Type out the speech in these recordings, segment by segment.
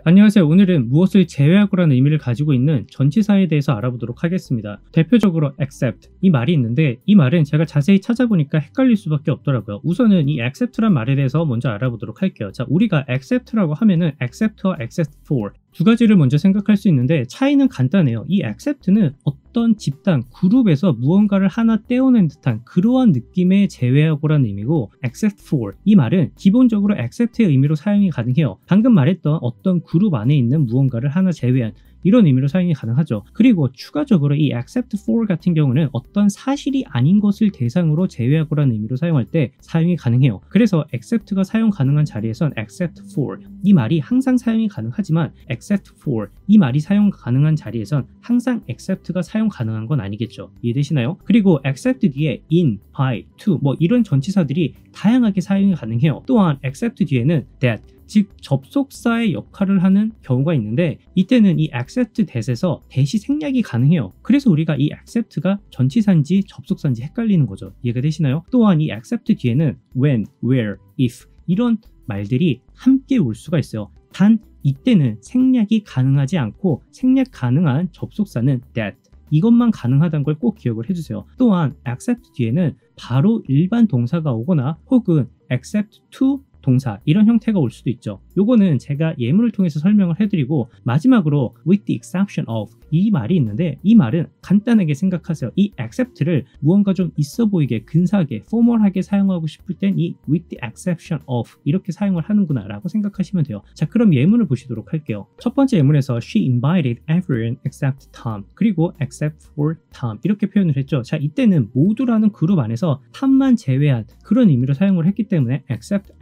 안녕하세요. 오늘은 무엇을 제외하고라는 의미를 가지고 있는 전치사에 대해서 알아보도록 하겠습니다. 대표적으로 accept 이 말이 있는데 이 말은 제가 자세히 찾아보니까 헷갈릴 수밖에 없더라고요. 우선은 이 accept란 말에 대해서 먼저 알아보도록 할게요. 자, 우리가 accept라고 하면은 accept와 accept for 두 가지를 먼저 생각할 수 있는데 차이는 간단해요. 이 accept는 어떤 집단, 그룹에서 무언가를 하나 떼어낸 듯한 그러한 느낌의 제외하고라는 의미고 accept for 이 말은 기본적으로 accept의 의미로 사용이 가능해요. 방금 말했던 어떤 그룹 안에 있는 무언가를 하나 제외한 이런 의미로 사용이 가능하죠. 그리고 추가적으로 이 accept for 같은 경우는 어떤 사실이 아닌 것을 대상으로 제외하고라는 의미로 사용할 때 사용이 가능해요. 그래서 accept가 사용 가능한 자리에선 accept for 이 말이 항상 사용이 가능하지만 accept for 이 말이 사용 가능한 자리에선 항상 accept가 사용 가능한 건 아니겠죠. 이해되시나요? 그리고 accept 뒤에 in, by, to 뭐 이런 전치사들이 다양하게 사용이 가능해요. 또한 accept 뒤에는 that 즉 접속사의 역할을 하는 경우가 있는데 이때는 이 accept that에서 that이 생략이 가능해요. 그래서 우리가 이 accept가 전치사인지 접속사인지 헷갈리는 거죠. 이해가 되시나요? 또한 이 accept 뒤에는 when, where, if 이런 말들이 함께 올 수가 있어요. 단 이때는 생략이 가능하지 않고 생략 가능한 접속사는 that 이것만 가능하다는 걸 꼭 기억을 해주세요. 또한 accept 뒤에는 바로 일반 동사가 오거나 혹은 accept to 동사 이런 형태가 올 수도 있죠. 요거는 제가 예문을 통해서 설명을 해드리고 마지막으로 with the exception of 이 말이 있는데 이 말은 간단하게 생각하세요. 이 accept를 무언가 좀 있어 보이게 근사하게 포멀하게 사용하고 싶을 땐 이 with the exception of 이렇게 사용을 하는구나 라고 생각하시면 돼요. 자, 그럼 예문을 보시도록 할게요. 첫 번째 예문에서 she invited everyone except Tom 그리고 except for Tom 이렇게 표현을 했죠. 자, 이때는 모두라는 그룹 안에서 탐만 제외한 그런 의미로 사용을 했기 때문에 except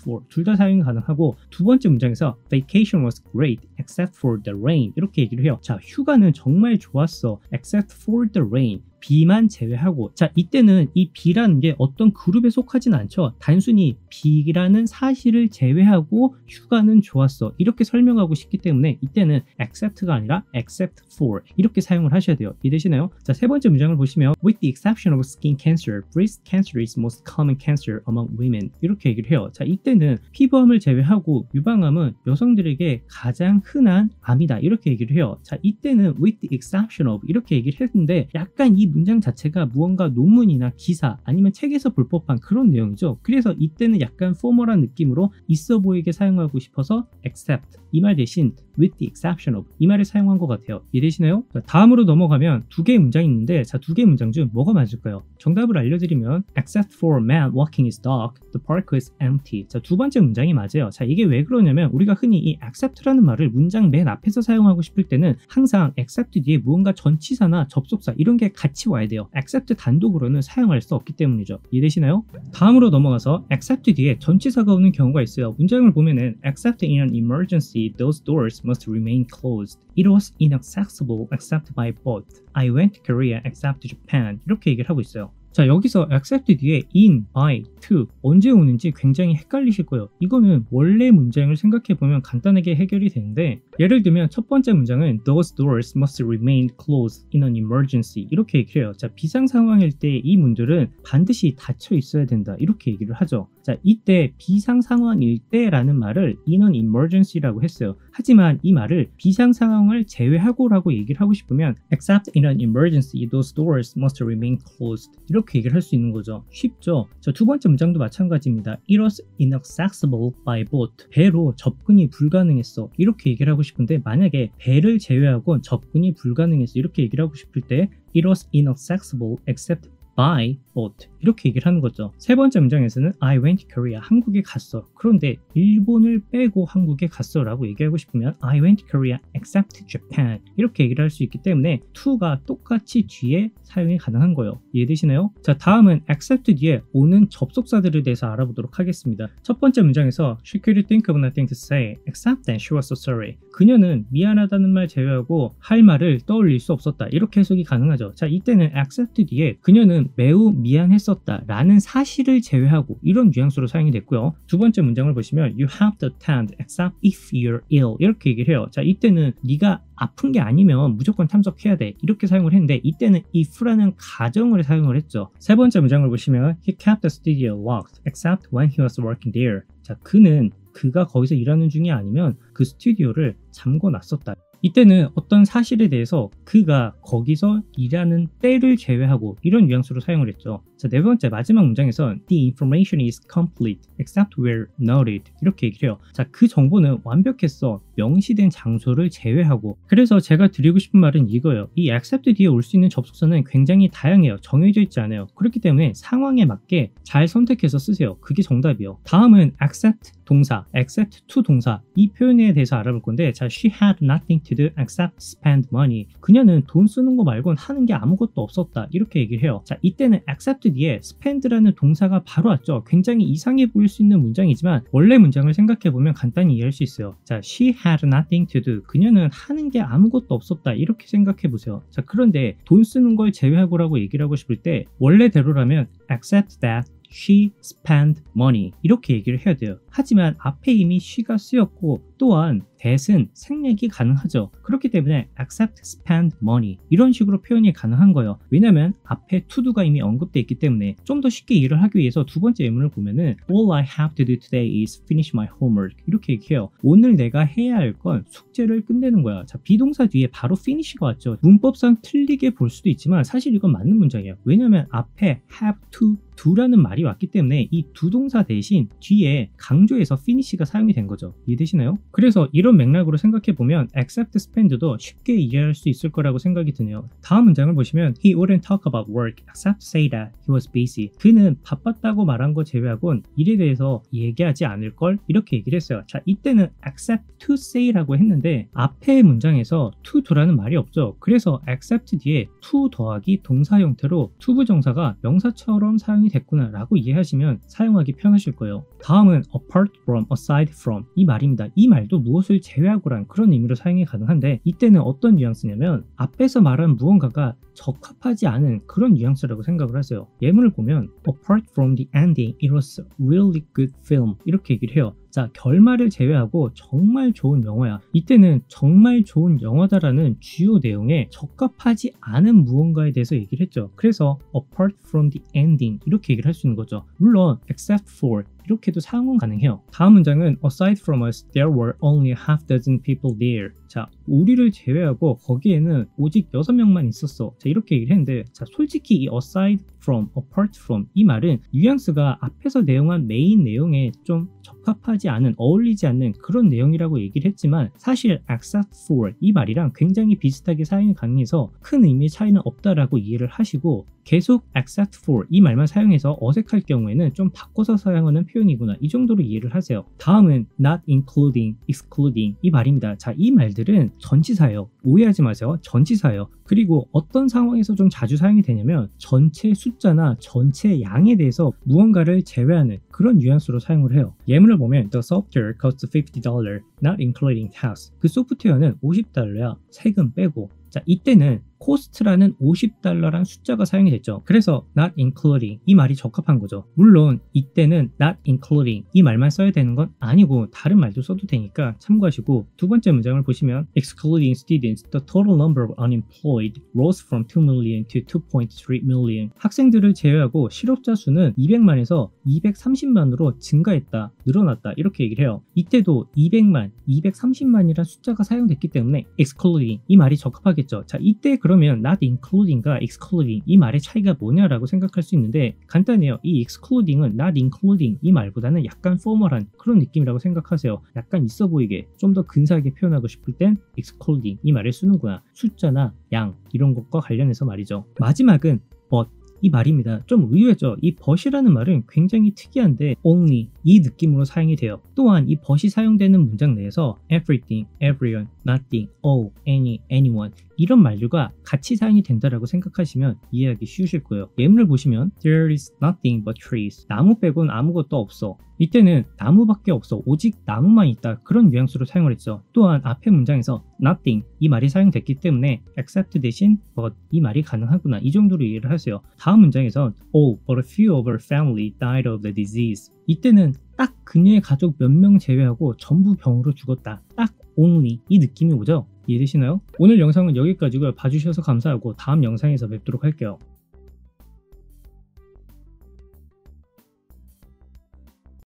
for 둘 다 사용이 가능하고 두 번째 문장에서 vacation was great except for the rain 이렇게 얘기를 해요. 자, 휴가는 정말 좋았어 except for the rain B만 제외하고 자 이때는 이 B라는 게 어떤 그룹에 속하진 않죠. 단순히 B라는 사실을 제외하고 휴가는 좋았어 이렇게 설명하고 싶기 때문에 이때는 except가 아니라 except for 이렇게 사용을 하셔야 돼요. 이해되시나요? 자, 세 번째 문장을 보시면 with the exception of skin cancer, breast cancer is most common cancer among women 이렇게 얘기를 해요. 자, 이때는 피부암을 제외하고 유방암은 여성들에게 가장 흔한 암이다 이렇게 얘기를 해요. 자, 이때는 with the exception of 이렇게 얘기를 했는데 약간 이 문장 자체가 무언가 논문이나 기사 아니면 책에서 볼 법한 그런 내용이죠. 그래서 이때는 약간 포멀한 느낌으로 있어 보이게 사용하고 싶어서 except 이 말 대신 with the exception of 이 말을 사용한 것 같아요. 이해되시나요? 자, 다음으로 넘어가면 두 개의 문장이 있는데 자, 두 개의 문장 중 뭐가 맞을까요? 정답을 알려드리면 except for a man walking his dog, the park is empty. 자, 두 번째 문장이 맞아요. 자, 이게 왜 그러냐면 우리가 흔히 이 accept라는 말을 문장 맨 앞에서 사용하고 싶을 때는 항상 accept 뒤에 무언가 전치사나 접속사 이런 게 같이 와야 돼요. accept 단독으로는 사용할 수 없기 때문이죠. 이해되시나요? 다음으로 넘어가서 accept 뒤에 전치사가 오는 경우가 있어요. 문장을 보면은 except in an emergency, those doors must remain closed. It was inaccessible except by boat. I went to Korea except Japan. 이렇게 얘기를 하고 있어요. 자, 여기서 accept 뒤에 in, by, to 언제 오는지 굉장히 헷갈리실 거예요. 이거는 원래 문장을 생각해보면 간단하게 해결이 되는데 예를 들면 첫 번째 문장은 those doors must remain closed in an emergency 이렇게 얘기를 해요. 자, 비상 상황일 때 이 문들은 반드시 닫혀 있어야 된다 이렇게 얘기를 하죠. 자, 이때 비상 상황일 때라는 말을 in an emergency라고 했어요. 하지만 이 말을 비상 상황을 제외하고 라고 얘기를 하고 싶으면 except in an emergency, those doors must remain closed 이렇게 얘기를 할 수 있는 거죠. 쉽죠? 자, 두 번째 문장도 마찬가지입니다. It was inaccessible by boat. 배로 접근이 불가능했어. 이렇게 얘기를 하고 싶은데 만약에 배를 제외하고 접근이 불가능했어. 이렇게 얘기를 하고 싶을 때 It was inaccessible except by boat 이렇게 얘기를 하는 거죠. 세 번째 문장에서는 I went to Korea 한국에 갔어. 그런데 일본을 빼고 한국에 갔어 라고 얘기하고 싶으면 I went to Korea except Japan 이렇게 얘기를 할 수 있기 때문에 to가 똑같이 뒤에 사용이 가능한 거예요. 이해되시나요? 자, 다음은 except 뒤에 오는 접속사들에 대해서 알아보도록 하겠습니다. 첫 번째 문장에서 She couldn't think of nothing to say except that she was so sorry. 그녀는 미안하다는 말 제외하고 할 말을 떠올릴 수 없었다. 이렇게 해석이 가능하죠. 자, 이때는 except 뒤에 그녀는 매우 미안했었다 라는 사실을 제외하고 이런 뉘앙스로 사용이 됐고요. 두 번째 문장을 보시면 You have to attend except if you're ill 이렇게 얘기를 해요. 자, 이때는 네가 아픈 게 아니면 무조건 참석해야 돼 이렇게 사용을 했는데 이때는 if라는 가정을 사용을 했죠. 세 번째 문장을 보시면 He kept the studio locked except when he was working there. 자, 그는 그가 거기서 일하는 중이 아니면 그 스튜디오를 잠궈놨었다. 이때는 어떤 사실에 대해서 그가 거기서 일하는 때를 제외하고 이런 뉘앙스로 사용을 했죠. 자, 네 번째 마지막 문장에선 The information is complete except where noted 이렇게 얘기를 해요. 자, 그 정보는 완벽했어. 명시된 장소를 제외하고. 그래서 제가 드리고 싶은 말은 이거예요. 이 accept 뒤에 올 수 있는 접속사는 굉장히 다양해요. 정해져 있지 않아요. 그렇기 때문에 상황에 맞게 잘 선택해서 쓰세요. 그게 정답이요. 다음은 accept 동사, accept to 동사 이 표현에 대해서 알아볼 건데, 자, she had nothing to do except spend money. 그녀는 돈 쓰는 거 말곤 하는 게 아무것도 없었다. 이렇게 얘기를 해요. 자, 이때는 accept 뒤에 spend라는 동사가 바로 왔죠. 굉장히 이상해 보일 수 있는 문장이지만 원래 문장을 생각해보면 간단히 이해할 수 있어요. 자, she had nothing to do. 그녀는 하는 게 아무것도 없었다. 이렇게 생각해보세요. 자, 그런데 돈 쓰는 걸 제외하고라고 얘기를 하고 싶을 때 원래대로라면 except that she spent money 이렇게 얘기를 해야 돼요. 하지만 앞에 이미 she가 쓰였고 또한 that은 생략이 가능하죠. 그렇기 때문에 except spend money 이런 식으로 표현이 가능한 거예요. 왜냐면 앞에 to do가 이미 언급되어 있기 때문에 좀 더 쉽게 이해를 하기 위해서 두 번째 예문을 보면은 All I have to do today is finish my homework 이렇게 얘기해요. 오늘 내가 해야 할 건 숙제를 끝내는 거야. 자, 비동사 뒤에 바로 finish가 왔죠. 문법상 틀리게 볼 수도 있지만 사실 이건 맞는 문장이에요. 왜냐면 앞에 have to do라는 말이 왔기 때문에 이 두 동사 대신 뒤에 강조해서 finish가 사용이 된 거죠. 이해되시나요? 그래서 이런 맥락으로 생각해보면 except spend도 쉽게 이해할 수 있을 거라고 생각이 드네요. 다음 문장을 보시면 He wouldn't talk about work except say that he was busy. 그는 바빴다고 말한 거 제외하곤 일에 대해서 얘기하지 않을걸? 이렇게 얘기를 했어요. 자, 이때는 except to say라고 했는데 앞에 문장에서 to do라는 말이 없죠. 그래서 except 뒤에 to 더하기 동사 형태로 to 부정사가 명사처럼 사용이 됐구나 라고 이해하시면 사용하기 편하실 거예요. 다음은 apart from, aside from 이 말입니다. 이 말도 무엇을 제외하고란 그런 의미로 사용이 가능한데 이때는 어떤 뉘앙스냐면 앞에서 말한 무언가가 적합하지 않은 그런 뉘앙스라고 생각을 하세요. 예문을 보면 apart from the ending, it was a really good film 이렇게 얘기를 해요. 자, 결말을 제외하고 정말 좋은 영화야. 이때는 정말 좋은 영화다라는 주요 내용에 적합하지 않은 무언가에 대해서 얘기를 했죠. 그래서 apart from the ending 이렇게 얘기를 할 수 있는 거죠. 물론 except for 이렇게도 사용은 가능해요. 다음 문장은 Aside from us, there were only half dozen people there. 자, 우리를 제외하고 거기에는 오직 6명만 있었어. 자, 이렇게 얘기를 했는데, 자, 솔직히 이 aside from, apart from 이 말은 뉘앙스가 앞에서 내용한 메인 내용에 좀 적합하지 않은, 어울리지 않는 그런 내용이라고 얘기를 했지만 사실 except for 이 말이랑 굉장히 비슷하게 사용이 가능해서 큰 의미의 차이는 없다라고 이해를 하시고 계속 except for 이 말만 사용해서 어색할 경우에는 좀 바꿔서 사용하는 표현이구나 이 정도로 이해를 하세요. 다음은 not including, excluding 이 말입니다. 자, 이 말들은 전치사예요. 오해하지 마세요. 전치사예요. 그리고 어떤 상황에서 좀 자주 사용이 되냐면 전체 숫자나 전체 양에 대해서 무언가를 제외하는 그런 뉘앙스로 사용을 해요. 예문을 보면 The software costs $50, not including tax. 그 소프트웨어는 $50야. 세금 빼고. 자, 이때는 코스트라는 $50란 숫자가 사용이 됐죠. 그래서 not including 이 말이 적합한 거죠. 물론 이때는 not including 이 말만 써야 되는 건 아니고 다른 말도 써도 되니까 참고하시고 두 번째 문장을 보시면 excluding students, the total number of unemployed rose from 2 million to 2.3 million. 학생들을 제외하고 실업자 수는 200만에서 230만으로 증가했다, 늘어났다 이렇게 얘기를 해요. 이때도 200만, 230만이란 숫자가 사용됐기 때문에 excluding 이 말이 적합하겠죠. 자, 이때 그러면 not including과 excluding 이 말의 차이가 뭐냐라고 생각할 수 있는데 간단해요. 이 excluding은 not including 이 말보다는 약간 포멀한 그런 느낌이라고 생각하세요. 약간 있어 보이게 좀 더 근사하게 표현하고 싶을 땐 excluding 이 말을 쓰는구나. 숫자나 양 이런 것과 관련해서 말이죠. 마지막은 but 이 말입니다. 좀 의외죠. 이 but이라는 말은 굉장히 특이한데 only 이 느낌으로 사용이 돼요. 또한 이 but이 사용되는 문장 내에서 everything, everyone, nothing, all, any, anyone 이런 말들과 같이 사용이 된다라고 생각하시면 이해하기 쉬우실 거예요. 예문을 보시면 There is nothing but trees. 나무 빼곤 아무것도 없어. 이때는 나무밖에 없어. 오직 나무만 있다. 그런 뉘앙스로 사용을 했죠. 또한 앞에 문장에서 nothing 이 말이 사용됐기 때문에 except 대신 but 이 말이 가능하구나. 이 정도로 이해를 하세요. 다음 문장에서 Oh, but a few of our family died of the disease. 이때는 딱 그녀의 가족 몇 명 제외하고 전부 병으로 죽었다. 딱 only 이 느낌이 오죠? 이해되시나요? 오늘 영상은 여기까지고요. 봐주셔서 감사하고 다음 영상에서 뵙도록 할게요.